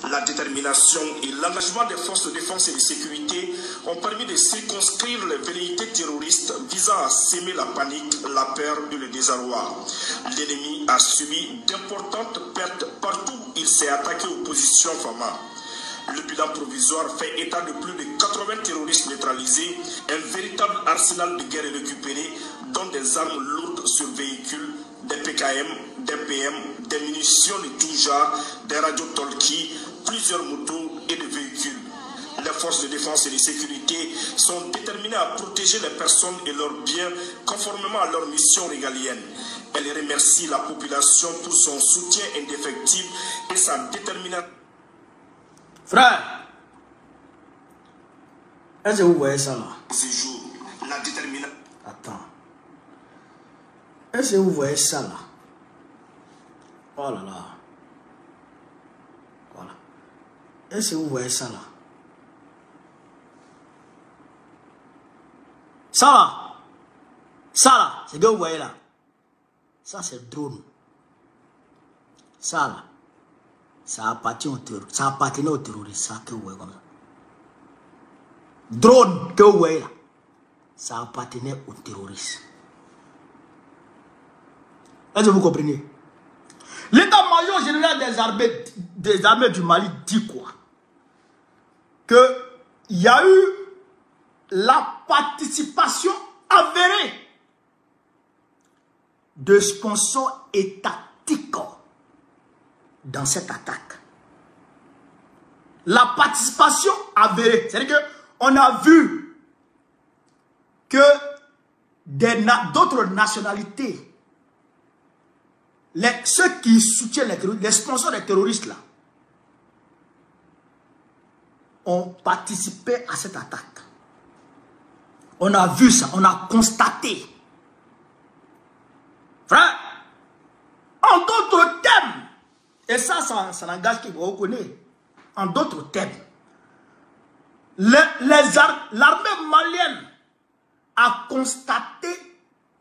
La détermination et l'engagement des forces de défense et de sécurité ont permis de circonscrire les velléités terroristes visant à s'aimer la panique, la peur et le désarroi. L'ennemi a subi d'importantes pertes partout où il s'est attaqué aux positions FAMA. Le bilan provisoire fait état de plus de 80 terroristes neutralisés, un véritable arsenal de guerre récupéré, dont des armes lourdes sur véhicules, des PKM, des PM, des munitions de tout genre, des radios talkie, plusieurs motos et des véhicules. Les forces de défense et de sécurité sont déterminées à protéger les personnes et leurs biens conformément à leur mission régalienne. Elles remercient la population pour son soutien indéfectible et sa détermination. Frère, est-ce que vous voyez ça là? Ces jours, la détermination. Attends. Est-ce que vous voyez ça là? Oh là là. Voilà. Est-ce que vous voyez ça là? Ça là. Ça là. C'est ce que vous voyez là. Ça c'est drone. Ça là. Ça appartient au terroristes. Ça appartenait aux terroristes. Ça que vous voyez comme ça. Drone que vous voyez là. Ça appartenait aux terroristes. Est-ce que vous comprenez? L'état-major général des armées du Mali dit quoi? Que il y a eu la participation avérée de sponsors étatiques dans cette attaque. La participation avérée. C'est-à-dire qu'on a vu que d'autres nationalités, ceux qui soutiennent les terroristes, les sponsors des terroristes là, ont participé à cette attaque. On a vu ça, on a constaté. Frère, en d'autres termes, et ça n'engage qui vous connaît. En d'autres termes, l'armée malienne a constaté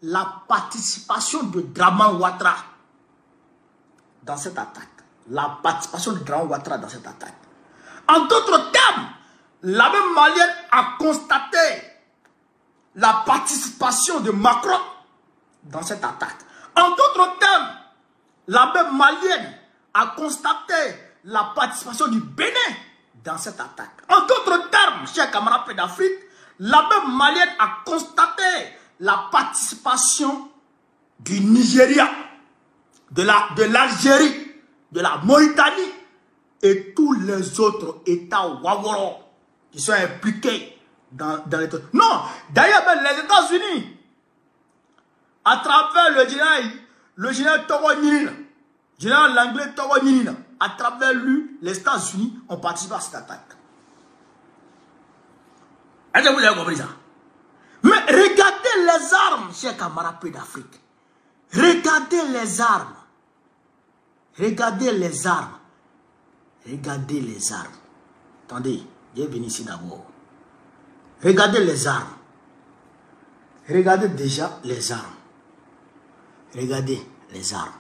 la participation de Draman Ouattara dans cette attaque. La participation de Draman Ouattara dans cette attaque. En d'autres termes, l'armée malienne a constaté la participation de Macron dans cette attaque. En d'autres termes, l'armée malienne a constaté la participation du Bénin dans cette attaque. En d'autres termes, chers camarades d'Afrique, l'armée malienne a constaté la participation du Nigeria, de l'Algérie, de la Mauritanie et tous les autres États Waworo qui sont impliqués dans les... Non, d'ailleurs même les États-Unis, à travers le général Togo Nilina, général l'anglais Togo Nilina, à travers lui, les États-Unis ont participé à cette attaque. Est-ce que vous avez compris ça? Mais regardez les armes, chers camarades d'Afrique. Regardez les armes. Regardez les armes. Regardez les armes. Attendez, je vais venir ici d'abord. Regardez les armes. Regardez déjà les armes. Regardez les armes.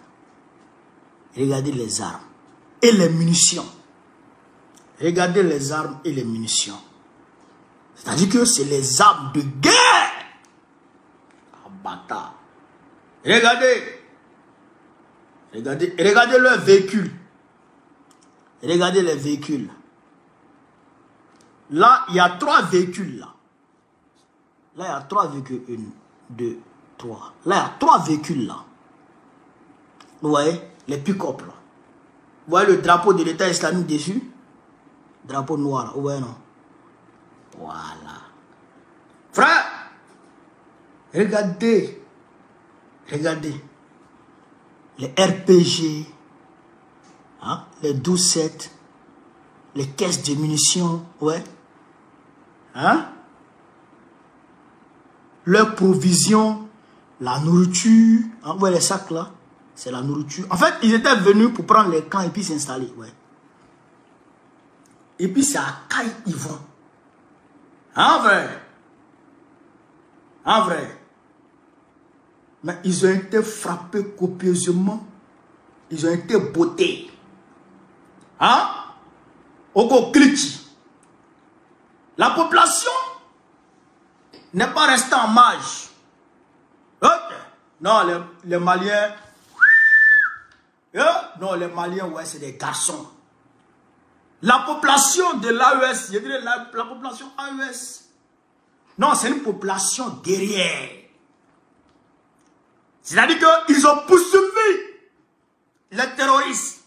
Regardez les armes. Et les munitions. Regardez les armes et les munitions. C'est-à-dire que c'est les armes de guerre. Ah, bâtard. Regardez. Regardez leurs véhicules. Regardez les véhicules. Là, il y a 3 véhicules là. Là, il y a 3 véhicules. 1, 2, 3. Là, il y a 3 véhicules là. Vous voyez, les pick-up là. Vous voyez le drapeau de l'État islamique dessus? Drapeau noir, vous voyez non? Voilà. Frère, regardez. Regardez. Les RPG, hein, les 12-7, les caisses de munitions, ouais. Hein? Leurs provisions, la nourriture, hein, vous voyez les sacs là? C'est la nourriture. En fait, ils étaient venus pour prendre les camps et puis s'installer, ouais. Et puis c'est à Caille-Yvon. En vrai. En vrai. Mais ils ont été frappés copieusement. Ils ont été bottés. Hein? Oko Klitchi. La population n'est pas restée en marge. Non, les Maliens. Non, les Maliens, ouais, c'est des garçons. La population de l'AES, je dirais la population AES. Non, c'est une population guerrière. C'est-à-dire qu'ils ont poursuivi les terroristes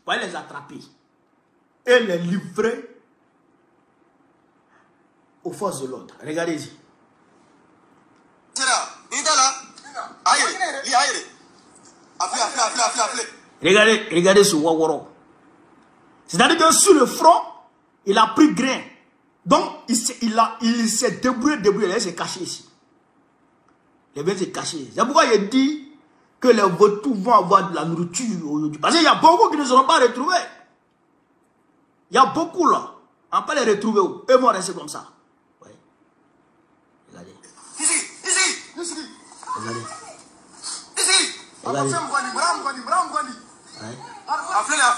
pour les attraper et les livrer aux forces de l'ordre. Regardez-y. Regardez ce Waworo. C'est-à-dire que sur le front, il a pris grain. Donc, il s'est débrouillé, il s'est caché ici. Il vient se cacher. C'est pourquoi il dit que les vautours vont avoir de la nourriture aujourd'hui. Parce qu'il y a beaucoup qui ne seront pas retrouvés. Il y a beaucoup là. On ne peut pas les retrouver. Eux vont rester comme ça. Ouais. Regardez. Ici. Regardez. Regardez. Ouais. Appelez-les.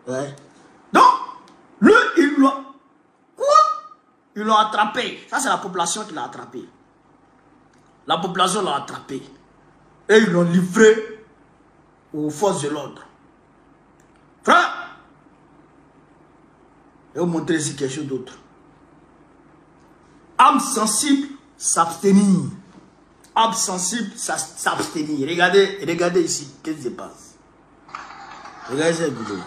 Ouais. Donc, lui, ils l'ont attrapé. Ça, c'est la population qui l'a attrapé. La population l'a attrapé. Et ils l'ont livré aux forces de l'ordre. Frère, je vais vous montrer ici quelque chose d'autre. Âme sensible, s'abstenir. Âme sensible, s'abstenir. Regardez ici, qu'est-ce qui se passe. Regardez cette vidéo.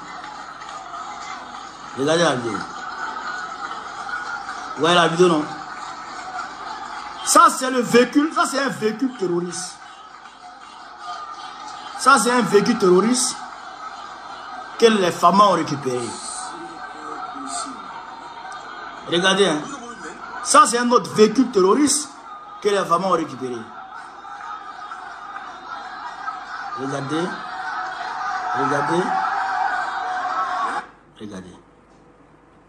Regardez la vidéo. Vous voyez la vidéo, non? Ça, c'est le véhicule. Ça, c'est un véhicule terroriste. Ça, c'est un véhicule terroriste que les femmes ont récupéré. Regardez, hein. Ça, c'est un autre véhicule terroriste que les femmes ont récupéré. Regardez.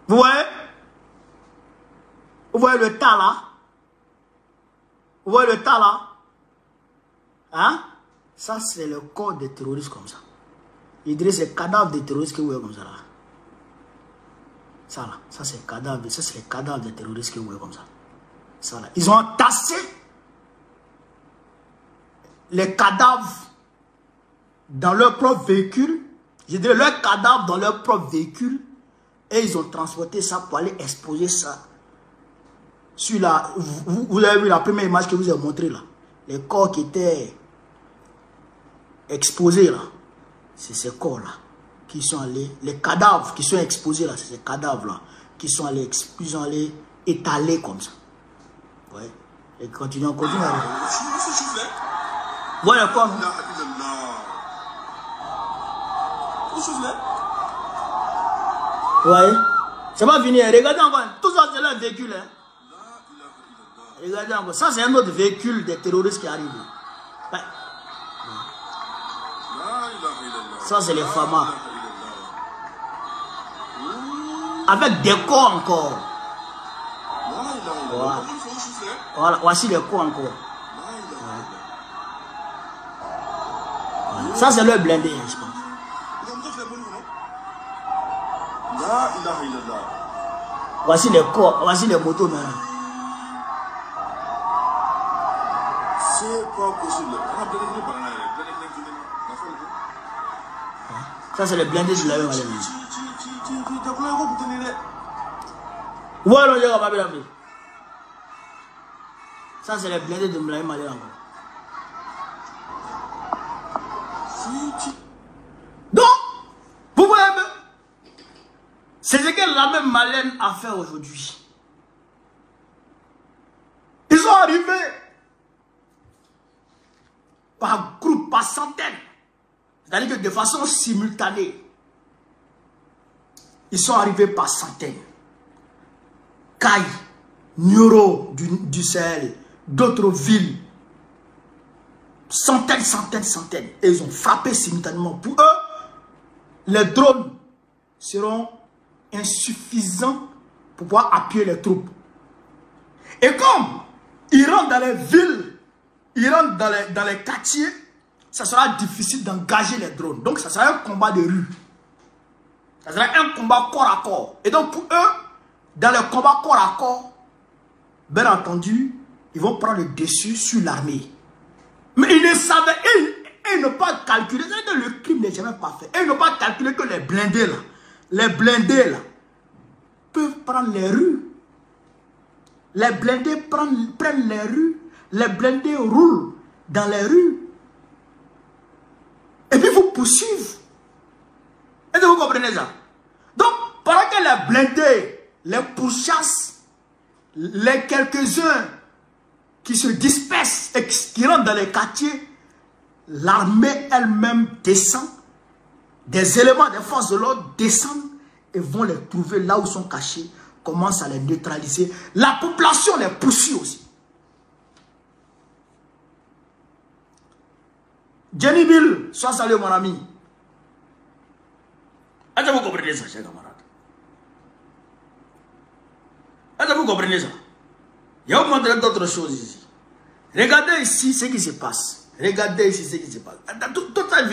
Vous voyez? Vous voyez le tas là? Vous voyez le tas là? Hein? Ça, c'est le corps des terroristes comme ça. Il dirait c'est le cadavre des terroristes que vous voyez comme ça là. Ça là, ça c'est le cadavre, ça c'est le cadavre des terroristes que vous voyez comme ça. Ça là. Ils ont entassé les cadavres dans leur propre véhicule. Je dirais leurs cadavres dans leur propre véhicule. Et ils ont transporté ça pour aller exposer ça. Sur la, vous avez vu la première image que je vous ai montrée là. Les corps qui étaient exposés là. C'est ces corps là qui sont allés. Les cadavres qui sont exposés là. C'est ces cadavres là qui sont allés étaler comme ça. Ouais. Et continuez à aller. Voilà le corps. Ouais. C'est pas fini. Regardez encore. Tout ça c'est leur véhicule. Hein. Regardez encore. Ça c'est un autre véhicule des terroristes qui arrivent. Ouais. Ça c'est les FAMA. Avec des corps encore. Voilà. Voilà. Voici les corps encore. Voilà. Ça c'est leur blindé, je pense. Voici les corps, voici les motos maintenant. C'est pas possible. Ça c'est le blindé de la même. Ça c'est le blindé de la même. Donc, vous voyez, c'est ce que la même Malienne a fait aujourd'hui. Ils sont arrivés par groupe, par centaines. C'est-à-dire que de façon simultanée, ils sont arrivés par centaines. Caille, Nioro du Sahel, d'autres villes. Centaines. Et ils ont frappé simultanément. Pour eux, les drones seront insuffisants pour pouvoir appuyer les troupes. Et comme ils rentrent dans les villes, ils rentrent dans les quartiers, ça sera difficile d'engager les drones. Donc, ça sera un combat de rue. Ça sera un combat corps à corps. Et donc, pour eux, dans le combat corps à corps, bien entendu, ils vont prendre le dessus sur l'armée. Mais ils ne savaient, ils n'ont pas calculé, le crime n'est jamais pas fait. Ils n'ont pas calculé que les blindés là, peuvent prendre les rues. Les blindés prennent les rues. Les blindés roulent dans les rues. Et puis vous poursuivent. Est-ce que vous comprenez ça? Donc, pendant que les blindés les pourchassent, les quelques-uns qui se dispersent et qui rentrent dans les quartiers, l'armée elle-même descend. Des éléments des forces de l'ordre descendent et vont les trouver là où ils sont cachés, commencent à les neutraliser. La population les poursuit aussi. Jenny Bill, sois salué mon ami. Est-ce que vous comprenez ça, chers camarades? Est-ce que vous comprenez ça? Je vais vous montrer d'autres choses ici. Regardez ici ce qui se passe. Regardez ici ce qui se passe. Toutes ces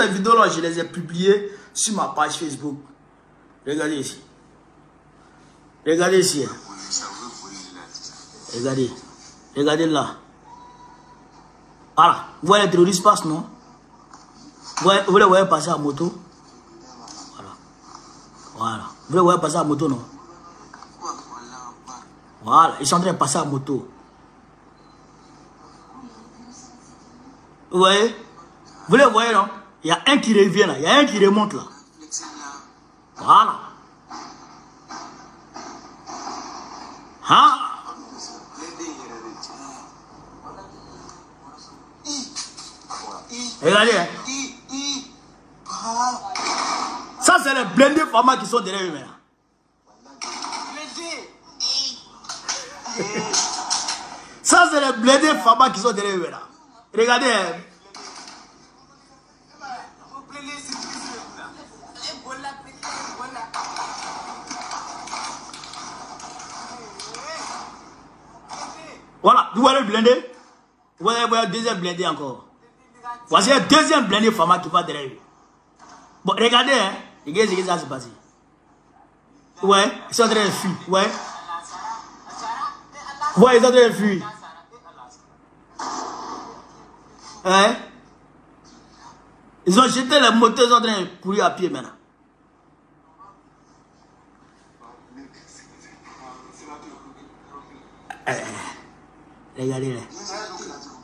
vidéos-là, je les ai publiées sur ma page Facebook. Regardez ici. Regardez ici. Regardez. Regardez là. Voilà. Vous voyez les terroristes passent, non? Vous les voyez passer à moto? Voilà. Voilà. Vous les voyez passer à moto, non? Voilà. Ils sont en train de passer à moto. Vous voyez? Vous les voyez, non? Il y a un qui revient là. Il y a un qui remonte là. Voilà. Hein? Regardez. Hein? Ça, c'est les blindés femmes qui sont derrière eux maintenant. Ça, c'est les blindés femmes qui sont derrière eux maintenant. Regardez. Hein? Voilà, vous voyez le blindé? Vous voyez le deuxième blindé encore. Voici le deuxième blindé femme qui va derrière eux. Bon, regardez, hein. Regardez ce qui s'est passé. Ouais, ils sont en train de fuir. Ouais. Ouais, ils sont en train de fuir. Hein? Ils ont jeté les motos, ils sont en train de courir à pied maintenant. Regardez-les.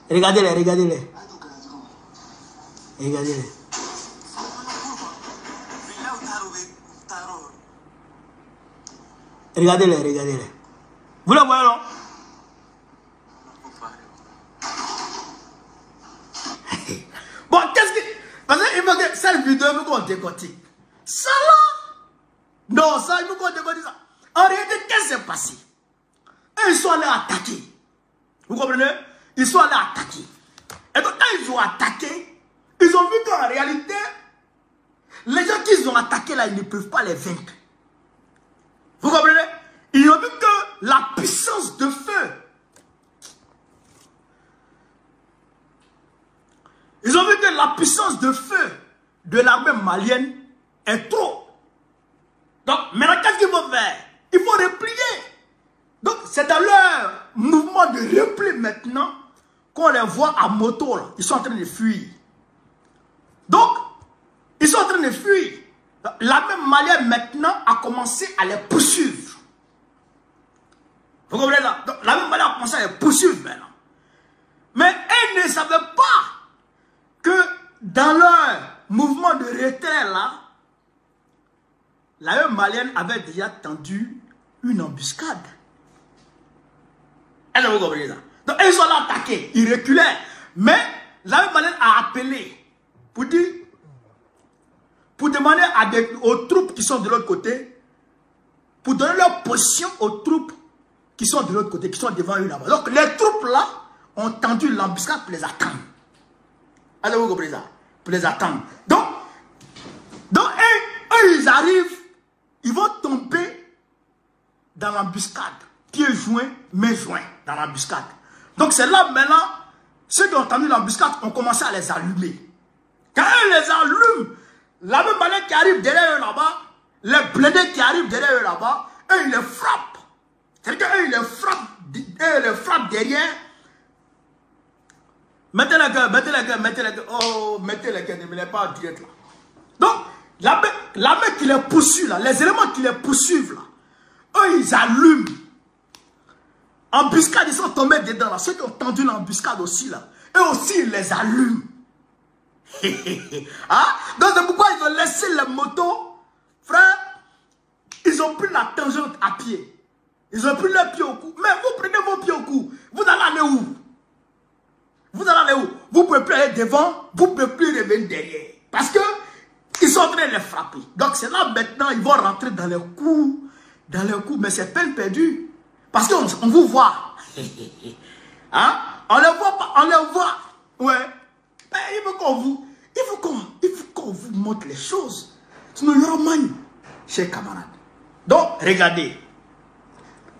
Regardez-les, regardez-les. Regardez-les. Regardez-les, regardez-les. Vous les voyez, non? Bon, qu'est-ce que... Parce qu'il faut que cette vidéo, il faut qu'on décortique. Ça là? Non, ça, il faut qu'on décortique ça. En réalité, qu'est-ce qui s'est passé? Et ils sont allés attaquer. Vous comprenez? Ils sont allés attaquer. Et donc, quand ils ont attaqué, ils ont vu qu'en réalité, les gens qu'ils ont attaqués là, ils ne peuvent pas les vaincre. Vous comprenez? Ils ont vu que la puissance de feu. Ils ont vu que la puissance de feu de l'armée malienne est trop. Donc, maintenant, qu'est-ce qu'il faut faire? Il faut replier. Donc, c'est dans leur mouvement de repli maintenant qu'on les voit à moto là. Ils sont en train de fuir. Donc, ils sont en train de fuir. L'armée malienne maintenant a commencé à les poursuivre. Vous comprenez là? Donc, l'armée malienne a commencé à les poursuivre maintenant. Mais elles ne savaient pas que dans leur mouvement de retrait là, l'armée malienne avait déjà tendu une embuscade. Est-ce que vous comprenez ça? Donc, ils sont là attaqués, ils reculaient. Mais l'armée malienne a appelé pour dire, pour demander aux troupes qui sont de l'autre côté, pour donner leur position aux troupes qui sont de l'autre côté, qui sont devant eux là-bas. Donc les troupes là ont tendu l'embuscade pour les attendre. Alors vous comprenez ça? Pour les attendre. Donc eux, ils arrivent, ils vont tomber dans l'embuscade. Pieds joints, mains joints dans l'embuscade. Donc c'est là maintenant ceux qui ont entendu l'embuscade ont commencé à les allumer. Quand ils les allument, la même manière qui arrive derrière eux là-bas, les blindés qui arrivent derrière eux là-bas, eux ils les frappent. C'est-à-dire qu'eux ils les frappent derrière. Mettez les gars, mettez les gars, mettez les gars. Oh, mettez les gars, ne venez pas direct là. Donc, la main qui les poursuit là, les éléments qui les poursuivent là, eux ils allument. Embuscade, ils sont tombés dedans là. Ceux qui ont tendu l'embuscade aussi là, eux aussi ils les allument. Hein? Donc c'est pourquoi ils ont laissé les motos. Frère, ils ont pris la tangente à pied. Ils ont pris leurs pieds au cou. Mais vous prenez vos pieds au cou. Vous allez aller où? Vous allez aller où? Vous ne pouvez plus aller devant. Vous ne pouvez plus revenir derrière. Parce que ils sont en train de les frapper. Donc c'est là maintenant, ils vont rentrer dans leur cou. Dans leur cou. Mais c'est peine perdue. Parce qu'on vous voit. Hein? On les voit pas. On les voit. Ouais. Mais il faut qu'on vous montre les choses. Sinon, il y aura mal, chers camarades. Donc, regardez.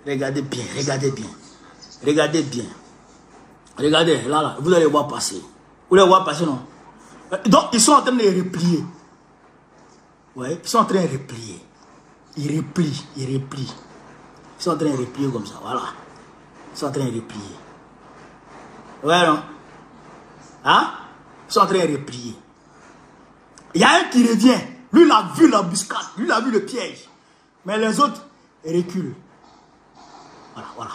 Regardez bien, regardez bien. Regardez bien. Regardez, là, vous allez voir passer. Vous allez voir passer, non? Donc, ils sont en train de les replier. Ouais, ils sont en train de replier. Ils replient, ils replient. Ils sont en train de replier comme ça, voilà. Ils sont en train de replier. Ouais, non? Hein? Ils sont en train de replier. Il y a un qui revient. Lui, il a vu l'embuscade. Lui, il a vu le piège. Mais les autres reculent. Voilà, voilà.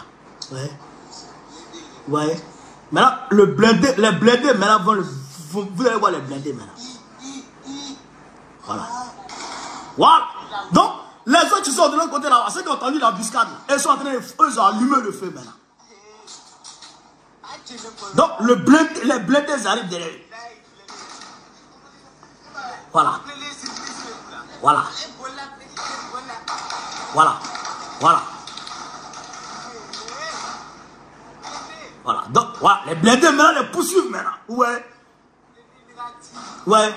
Ouais. Ouais. Maintenant, les blindés, maintenant, vous allez voir les blindés maintenant. Voilà. Voilà. Donc, les autres qui sont de l'autre côté là, ceux qui ont entendu l'embuscade, ils sont en train de, eux, ils ont allumé le feu maintenant. Donc, les blindés arrivent derrière. Voilà. Voilà. Voilà. Voilà. Voilà. Donc, voilà. Les blindés maintenant les poursuivent maintenant. Ouais. Ouais.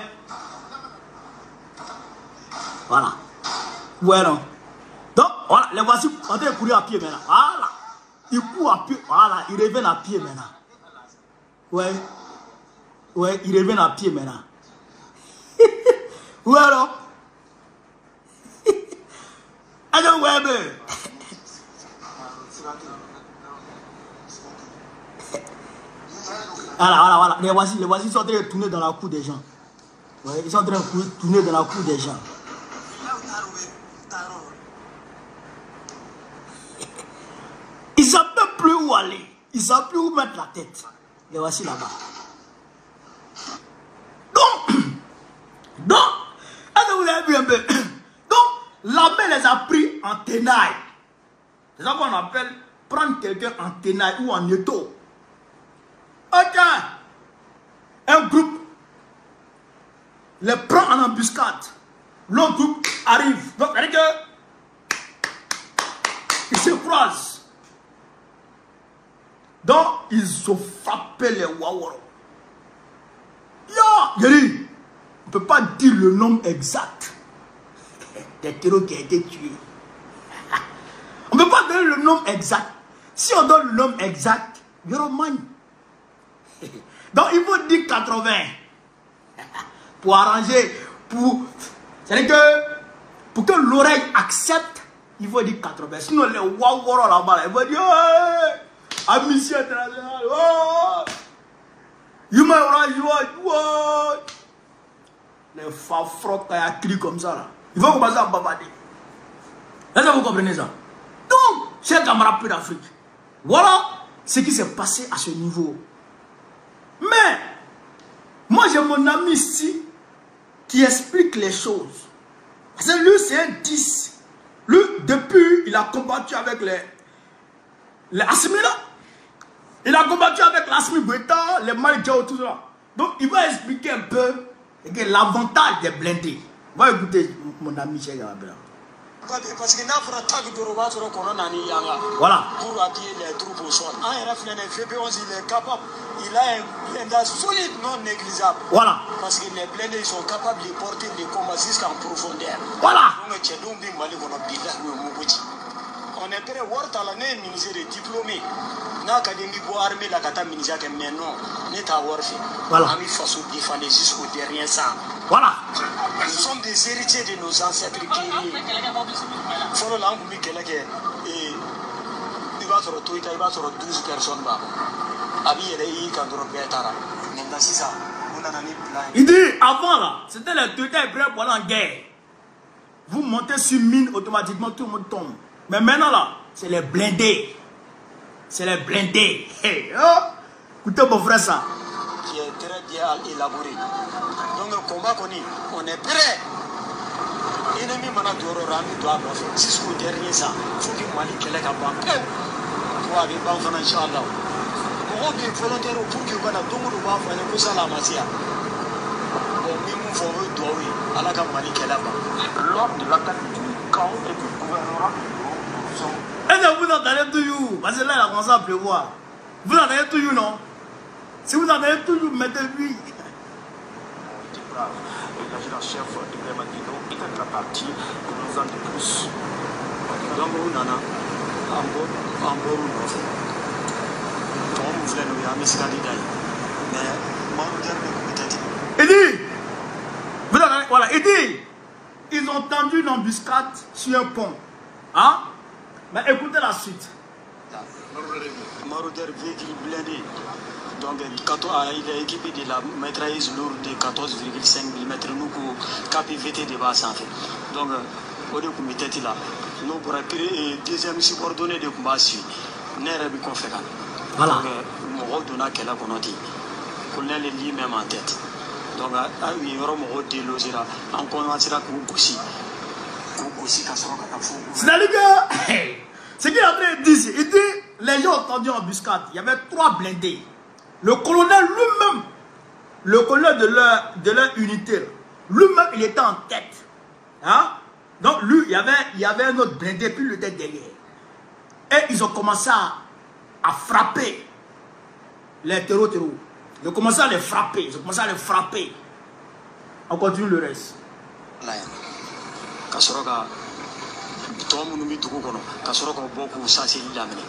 Voilà. Ouais, non. Donc, voilà. Les voici en train de courir à pied maintenant. Voilà. Ils courent à pied. Voilà. Ils reviennent à pied maintenant. Ouais. Ouais. Ils reviennent à pied maintenant. Ouais, non. Alors, ouais, ben. Voilà, voilà. Les voici sont en train de tourner dans la cour des gens. Ouais, ils sont en train de tourner dans la cour des gens. Ils ne savent même plus où aller. Ils ne savent plus où mettre la tête. Les voici là-bas. Donc, est-ce que vous avez vu un peu? Donc, l'armée les a pris en tenaille. C'est ça qu'on appelle prendre quelqu'un en tenaille ou en étau. Ok. Un groupe les prend en embuscade. L'autre groupe arrive. Donc, c'est-à-dire que ils se croisent. Donc, ils ont frappé les Waworo. Yo, Yeri, on ne peut pas dire le nombre exact des terreaux qui a été tués. On ne peut pas donner le nombre exact. Si on donne le nombre exact, il y aura moins. Donc il faut dire 80. Pour arranger, c'est-à-dire que pour que l'oreille accepte, il faut dire 80. Sinon les Waworo là-bas, ils vont dire Amnesty International, oh, Human Rights Watch, les fafrocs qui crient comme ça là. Il faut commencer à babader. Est-ce que vous comprenez ça? Donc, chers camarades d'Afrique, voilà ce qui s'est passé à ce niveau. Mais, moi j'ai mon ami ici qui explique les choses. Parce que lui c'est un 10. Lui, depuis, il a combattu avec les Assimila. Il a combattu avec l'Assimi Boueta, les Maïdjao, tout ça. Donc, il va expliquer un peu l'avantage des blindés. On va écouter mon ami Cheikh Abela. Parce que n'a pas de droit sur le corona ni yanga. Voilà. Pour appuyer les troupes au sol. Un RFN FP11, il est capable. Il a un blindage solide, non négligeable. Voilà. Parce que les blindés sont capables de porter des combats jusqu'en profondeur. Voilà. On est prêt, Wartala, n'est ministre des diplômés. L'académie pour armer la cata ministère que maintenant n'est à Warfi. Voilà. Ami Faso défendre jusqu'au dernier sang. Voilà. Nous sommes des héritiers de nos ancêtres qui. Follow l'angle et il va sur Twitter, il va sur 12 personnes. Il dit avant là, c'était les Twitter prêts pour aller en guerre. Vous montez sur mine automatiquement, tout le monde tombe. Mais maintenant là, c'est les blindés. C'est les blindés. Hey, oh. Écoutez mon frère ça. Qui est très bien élaboré. Donc le combat qu'on est, on est prêt. Ennemi mana doro rami doit faire jusqu'au dernier sang. Faut que moi les quelqu'un va. Toi avec bon fan inchallah. Pour que volontaire pour que quand donc on va faire que ça la matière. Bon même faut doit oui. Allah ka mali quelqu'un va. Lors de l'attaque du camp et du gouvernement. Est-ce que vous entendez toujours? Parce que là, il a commencé à pleuvoir. Vous entendez toujours, non? Si vous entendez toujours, mettez-lui. L'agent-chef de Bremadino était la partie pour nous en dire plus. Donc, on a un bon fait. On voulait nous amener ce candidat. Mais, moi, je il dit, vous entendez, voilà, il dit, ils ont tendu une embuscade sur un pont. Hein? Mais écoutez la suite. Maraudeur véhicule blindé. Donc, il est équipé de la mitrailleuse lourde de 14,5 mm. Nous, KPVT de base en fait. Donc, au lieu de mettre là, nous pour le deuxième subordonné de combat suit. N'est pas confiant. Voilà. Donc, mon rôle de la qu'on a dit. Qu'on a les liens même en tête. Donc, il y aura mon rôle de loger là. On commencera à aussi. C'est-à-dire que, ce qu'il est en train de dire, il dit, les gens ont tendu en embuscade. Il y avait 3 blindés. Le colonel lui-même, le colonel de leur unité, lui-même, il était en tête. Hein? Donc, lui, il y avait un autre blindé, puis il était derrière. Et ils ont commencé à frapper les terreaux. Ils ont commencé à les frapper. On continue le reste. Kasoroka to munu mi dugu kono kasoroka boku sasi lamine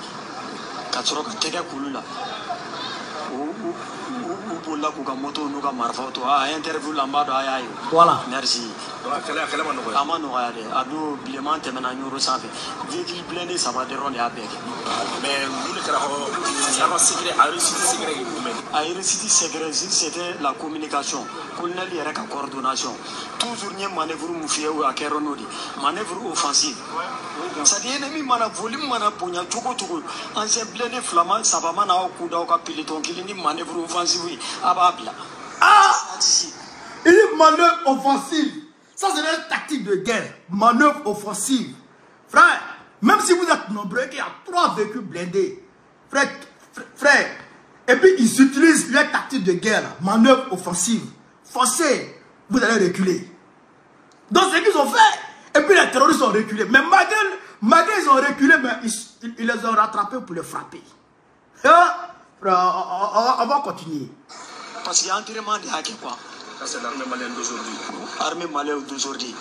kasoroka tega kulula u bolla ku ka moto nu ka marfa to a interview lamba do ayayo Voilà. Merci amano ayade adu bilement temena nyoro safe véhicule blindé ça va dérouler à bec mais vous le ça va secret a réussi secret c'était la communication colonel yera ka coordination toujours nye manœuvre mu fié ou akeronodi manœuvre offensive ça dit ennemi mana volume mana ponya tuko ancien blindé flamand ça va mana au coup ka piloton qui ni manœuvre offensive ababla Il dit manœuvre offensive. Ça, c'est une tactique de guerre. Manœuvre offensive. Frère, même si vous êtes nombreux, il y a 3 véhicules blindés. Frère, et puis ils utilisent leur tactique de guerre. Manœuvre offensive. Forcez, vous allez reculer. Donc, c'est ce qu'ils ont fait. Et puis les terroristes ont reculé. Mais malgré ils ont reculé, mais ils les ont rattrapés pour les frapper. On va continuer. Parce qu'il y a un entraînement de hacker quoi. C'est l'armée malienne d'aujourd'hui. Armée malienne d'aujourd'hui.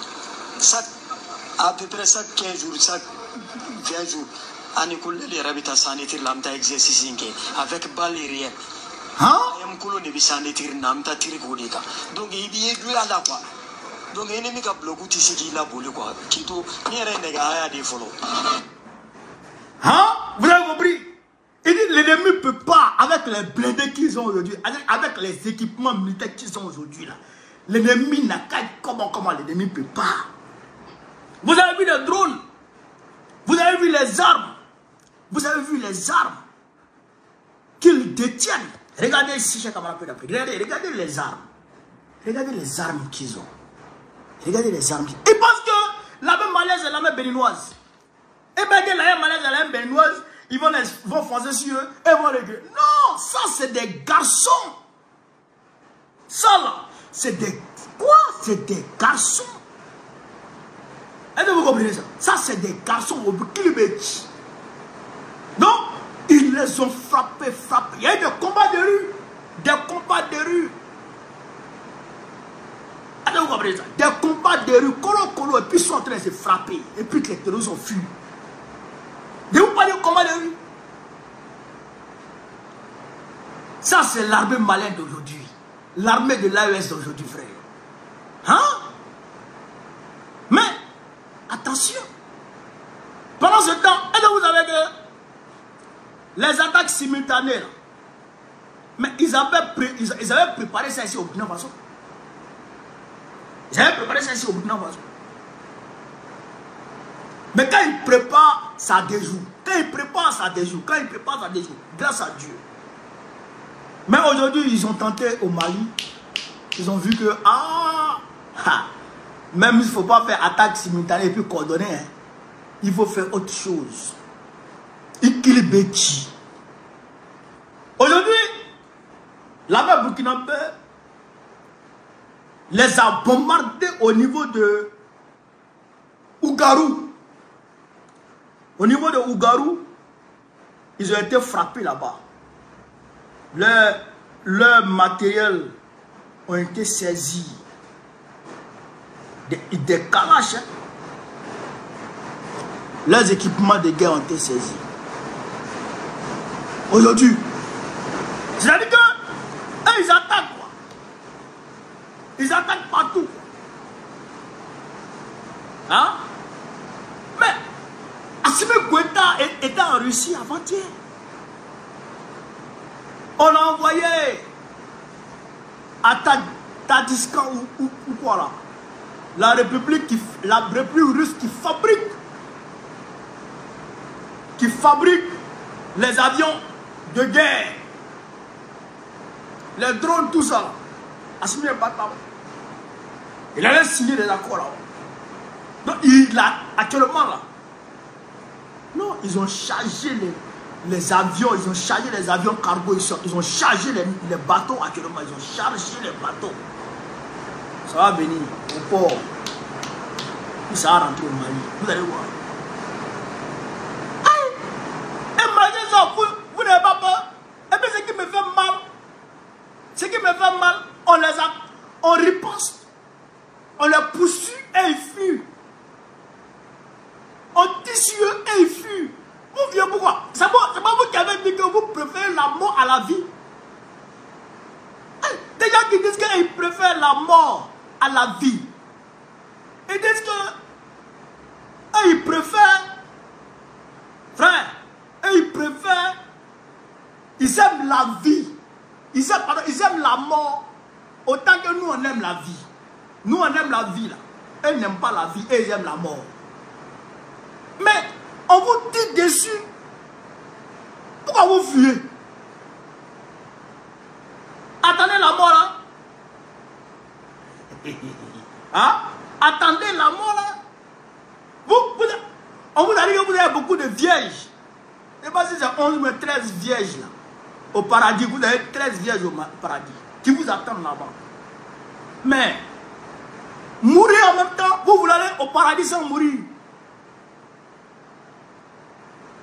À peu près chaque 15 jours, chaque 20 jours, à l'école les rabita sanitaire l'amta exercice avec balle réelle. Hein? Ayam kolo ne bi sanitaire namta tiri kodika. Donc il y a là quoi. Donc ennemi ka bloqué tisi qui la boule quoi. Kito ni rien nega aya de follow. Hein? Vous avez compris? Il dit l'ennemi ne peut pas, avec les blindés qu'ils ont aujourd'hui, avec les équipements militaires qu'ils ont aujourd'hui, là. L'ennemi n'a qu'à comment l'ennemi ne peut pas. Vous avez vu les drones, vous avez vu les armes, vous avez vu les armes qu'ils détiennent. Regardez ici, j'ai camarade peu d'après. Regardez les armes. Regardez les armes qu'ils ont. Regardez les armes. Ils pensent que la même malaise est la même béninoise. Et bien que la même malaise est la même béninoise, ils vont foncer sur eux et vont les gueuler. Non, ça c'est des garçons. Ça là, c'est des... Quoi? C'est des garçons. Est-ce que vous comprenez ça? Ça c'est des garçons au kilomètre. Donc, ils les ont frappés. Il y a eu des combats de rue. Des combats de rue. Est-ce que vous comprenez ça? Des combats de rue. Colo, et puis ils sont en train de se frapper. Et puis les terroristes ont fui. Mali, oui. Ça, c'est l'armée malienne d'aujourd'hui. L'armée de l'AES d'aujourd'hui, frère. Hein? Mais, attention. Pendant ce temps, est-ce que vous avez que les attaques simultanées, là, mais ils avaient préparé ça ici au Burkina Faso. Ils avaient préparé ça ici au Burkina Faso. Mais quand ils préparent, ça déjoue. Quand ils préparent, ça déjoue. Quand ils préparent, ça déjoue. Grâce à Dieu. Mais aujourd'hui, ils ont tenté au Mali. Ils ont vu que, même il ne faut pas faire attaque simultanée et puis coordonner. Hein. Il faut faire autre chose. Ikilibeti. Aujourd'hui, l'armée burkinabé les a bombardés au niveau de Ougarou. Au niveau de Ougarou, ils ont été frappés là-bas. Leurs matériels ont été saisis. Des calaches. Hein. Leurs équipements de guerre ont été saisis. Aujourd'hui, c'est-à-dire que ils attaquent quoi. Ils attaquent partout. Hein? Mais Assimi Goïta était en Russie avant-hier. On a envoyé à Tadjikistan ou quoi là? La République russe qui fabrique les avions de guerre, les drones, tout ça. Assimi Goïta, il allait signer des accords là. Donc il a actuellement là. Non, ils ont chargé les avions, ils ont chargé les avions cargo, ils ont chargé les bateaux actuellement, ils ont chargé les bateaux. Ça va venir au port. Puis ça va rentrer au Mali. Vous allez voir. Imaginez ça, vous n'avez pas peur. Et puis ce qui me fait mal, on riposte, on les poursuit et ils fuient. On tisse et ils fuient. Vous viez pourquoi? C'est pas vous qui avez dit que vous préférez la mort à la vie. Des gens qui disent qu'ils préfèrent la mort à la vie. Ils disent que ils préfèrent, frère, ils aiment la vie. Ils aiment la mort autant que nous on aime la vie. Nous on aime la vie là. Eux n'aiment pas la vie, eux ils aiment la mort. Mais on vous dit dessus. Pourquoi vous fuyez? Attendez la mort là. Hein? Attendez la mort là. On vous a dit que vous avez beaucoup de vierges. Je ne sais pas si c'est 11 ou 13 vierges là. Au paradis, vous avez 13 vierges au paradis. Qui vous attendent là-bas. Mais, mourir en même temps, vous voulez aller au paradis sans mourir.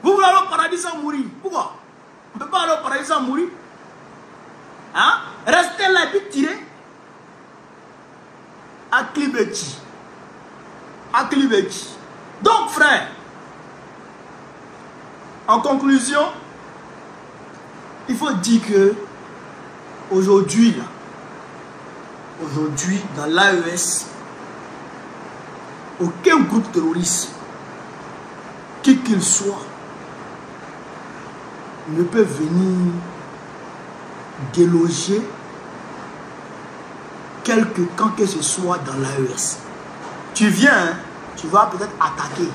Vous voulez aller au paradis sans mourir. Pourquoi? On ne peut pas aller au paradis sans mourir. Hein? Restez là et puis tirez. Aklibeti. Aklibeti. Donc, frère, en conclusion, il faut dire que aujourd'hui, dans l'AES, aucun groupe terroriste, qui qu'il soit, ne peut venir déloger quelque camp que ce soit dans l'AES. Tu viens, tu vas peut-être attaquer,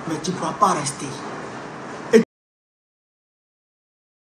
mais tu ne pourras pas rester.